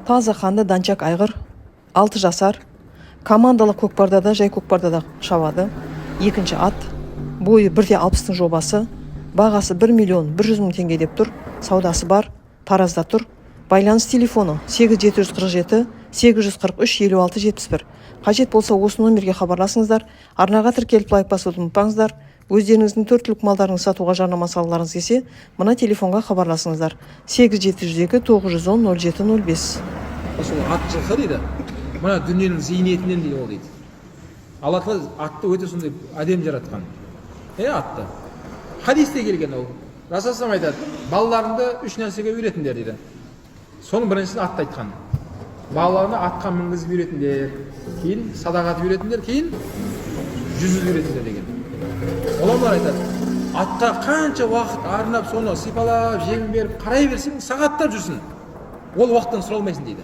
Таза қанды данчак айғыр, 6 жасар, командалық көкпардада, жай көкпардада шабады. Екінші ат, бойы 1,60-тың жобасы, бағасы 1.100.000 теңге деп тұр, саудасы бар, таразда тұр. Байланыс телефоны 8747 843 5671. Қажет болса осы номерге хабарласыңыздар. Арнаға тіркеліп лайк басуды ұмытпаңыздар. Өздеріңіздің 4 түлік малдарыңызды сатуға жарнама салғыларыңыз келсе, мына телефонға хабарласыңыздар. 8702 910 0705. Сол ат жылқы дейді. Мына дүниенің зейнетінен дейді ол дейді. Алла Тағала атты өте сондай әдемі жаратқан. Атты. Хадисте келген ол. Расулullah айтады, балаларыңды 3 нәрсеге үйретіңдер дейді. Соның біріншісін атты айтқан. Балаларына атқа мінгізіп үйретіңдер, кейін садақат үйретіңдер, кейін жүзіп үйретіңдер деген. Оламар айтады, атқа қанша уақыт арнап, соны сипалап, жем беріп, қарай берсең, сағаттап жүрсін. Ол уақыттан сұралмайсың дейді.